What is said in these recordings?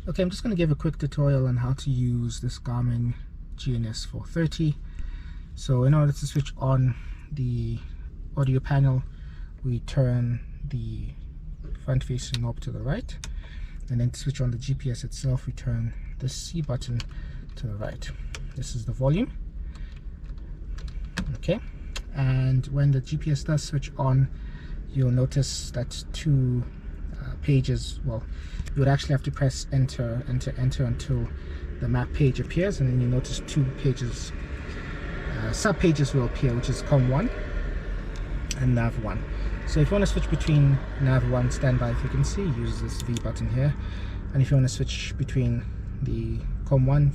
Okay, I'm just going to give a quick tutorial on how to use this Garmin G430. So in order to switch on the audio panel, we turn the front facing knob to the right, and then to switch on the GPS itself, we turn the C button to the right. This is the volume. Okay, and when the GPS does switch on, you'll notice that two pages, well, you would actually have to press enter until the map page appears, and then you notice two pages, sub pages will appear, which is Comm 1 and Nav 1. So if you want to switch between Nav 1 standby frequency, use this V button here, and if you want to switch between the Comm 1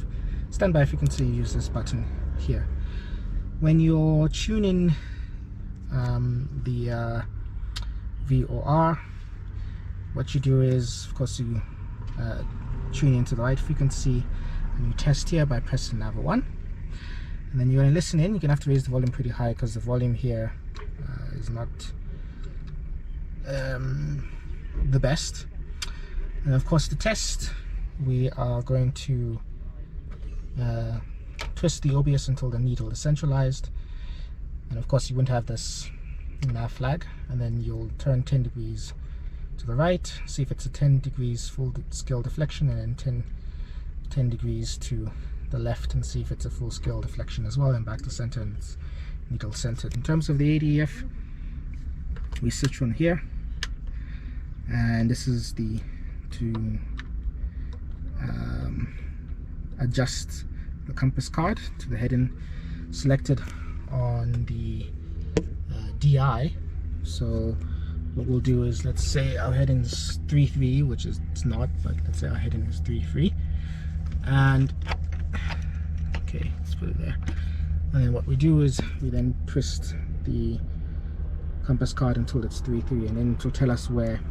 standby frequency, use this button here. When you're tuning the VOR, what you do is, of course, you tune into the right frequency, and you test here by pressing Nav 1, and then you're going to listen in. You're going to have to raise the volume pretty high because the volume here is not the best. And of course, the test, we are going to twist the OBS until the needle is centralized, and of course you wouldn't have this nav flag, and then you'll turn 10 degrees to the right, see if it's a 10 degrees full scale deflection, and then 10 degrees to the left, and see if it's a full scale deflection as well, and back to center, and it's needle centered. In terms of the ADF, we switch on here, and this is the to adjust the compass card to the heading selected on the DI. So what we'll do is, let's say our heading is 3.3, which is, it's not, but let's say our heading is 3.3, and okay, let's put it there. And then what we do is we then twist the compass card until it's 3.3, and then it will tell us where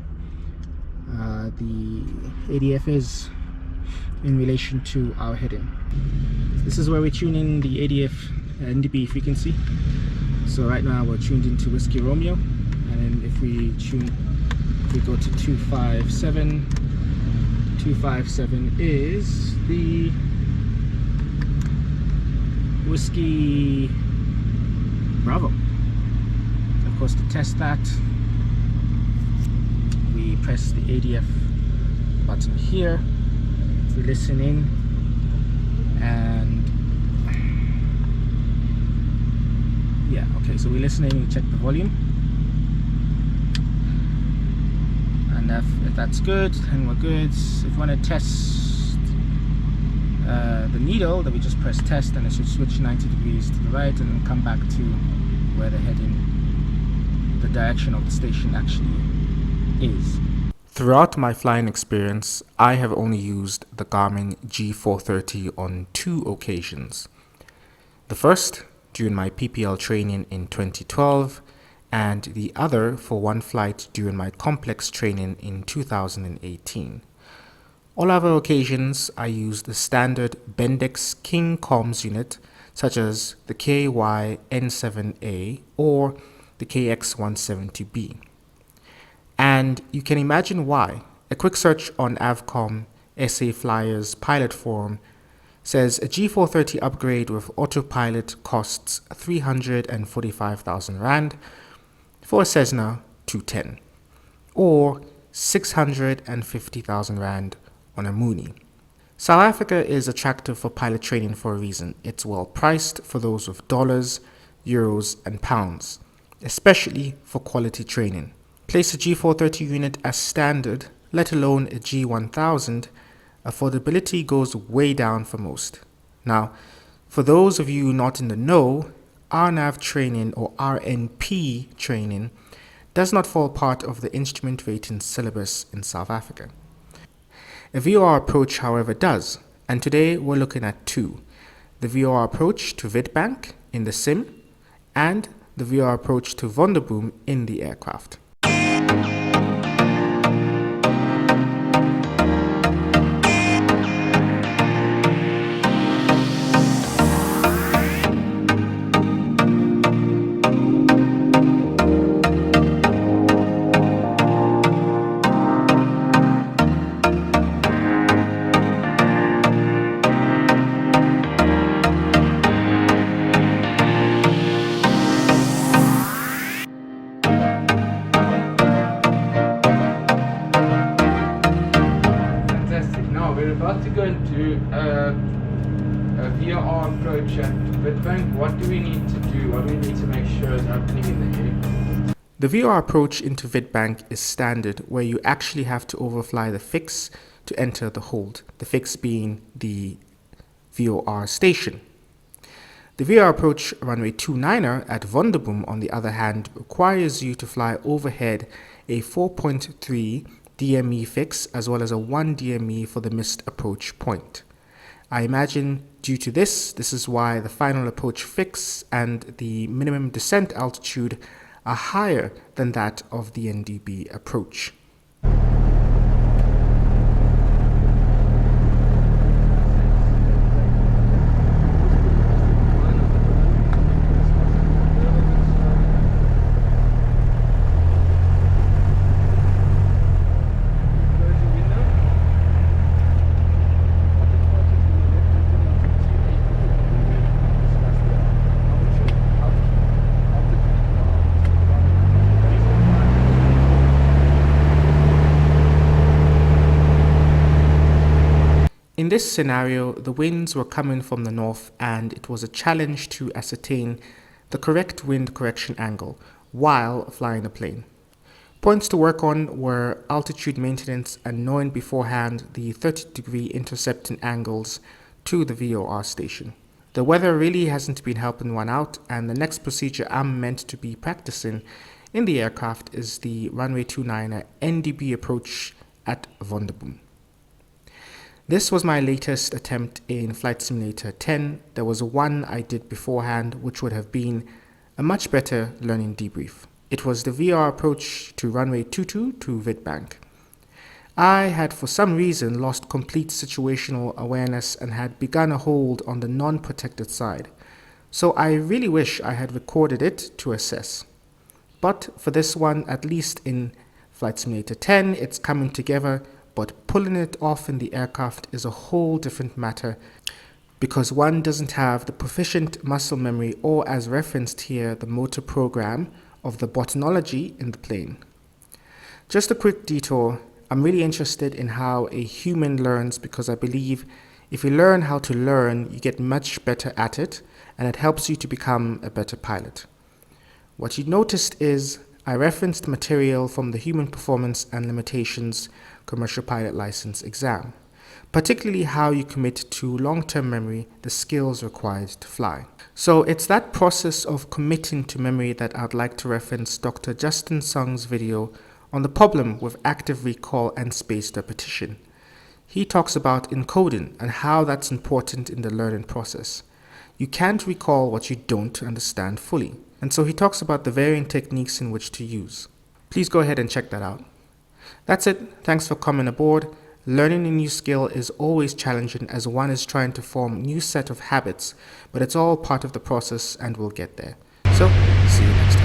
the ADF is in relation to our heading. This is where we tune in the ADF NDB frequency. So right now we're tuned into Whiskey Romeo, and then if we go to 257, 257 is the Whiskey Bravo. Of course, to test that, we press the ADF button here, we listen in, and yeah, okay, so we listen in, we check the volume, and if that's good, then we're good. If we want to test the needle, then we just press test, and it should switch 90 degrees to the right, and then come back to where the heading, the direction of the station actually is. Throughout my flying experience, I have only used the Garmin G430 on 2 occasions. The first during my PPL training in 2012, and the other for one flight during my complex training in 2018. All other occasions, I used the standard Bendix King comms unit, such as the RWY29 or the KX170B. And you can imagine why. A quick search on Avcom SA Flyers pilot forum says a G430 upgrade with autopilot costs 345,000 Rand for a Cessna 210, or 650,000 Rand on a Mooney. South Africa is attractive for pilot training for a reason. It's well priced for those with dollars, euros and pounds, especially for quality training. Place a G430 unit as standard, let alone a G1000, affordability goes way down for most. Now, for those of you not in the know, RNAV training or RNP training does not fall part of the instrument rating syllabus in South Africa. A VOR approach, however, does, and today we're looking at 2. The VOR approach to Witbank in the sim, and the VOR approach to Wonderboom in the aircraft. we're about to go and do a VOR approach at Witbank. What do we need to do? What do we need to make sure is happening in the air? The VOR approach into Witbank is standard, where you actually have to overfly the fix to enter the hold, the fix being the VOR station. The VOR approach runway 29er at Wonderboom, on the other hand, requires you to fly overhead a 4.3 DME fix as well as a 1 DME for the missed approach point. I imagine due to this is why the final approach fix and the minimum descent altitude are higher than that of the NDB approach. In this scenario, the winds were coming from the north and it was a challenge to ascertain the correct wind correction angle while flying the plane. Points to work on were altitude maintenance and knowing beforehand the 30-degree intercepting angles to the VOR station. The weather really hasn't been helping one out, and the next procedure I'm meant to be practicing in the aircraft is the runway 29er NDB approach at Wonderboom. This was my latest attempt in Flight Simulator 10. There was one I did beforehand, which would have been a much better learning debrief. It was the VOR approach to runway 22 to Witbank. I had for some reason lost complete situational awareness and had begun a hold on the non-protected side, so I really wish I had recorded it to assess. But for this one, at least in Flight Simulator 10, it's coming together, but pulling it off in the aircraft is a whole different matter because one doesn't have the proficient muscle memory or, as referenced here, the motor program of the botanology in the plane. Just a quick detour. I'm really interested in how a human learns because I believe if you learn how to learn, you get much better at it and it helps you to become a better pilot. What you noticed is I referenced material from the Human Performance and Limitations Commercial Pilot License exam, particularly how you commit to long-term memory, the skills required to fly. So it's that process of committing to memory that I'd like to reference Dr. Justin Sung's video on the problem with active recall and spaced repetition. He talks about encoding and how that's important in the learning process. You can't recall what you don't understand fully, and so he talks about the varying techniques in which to use. Please go ahead and check that out. That's it. Thanks for coming aboard. Learning a new skill is always challenging as one is trying to form a new set of habits, but it's all part of the process and we'll get there. So, see you next time.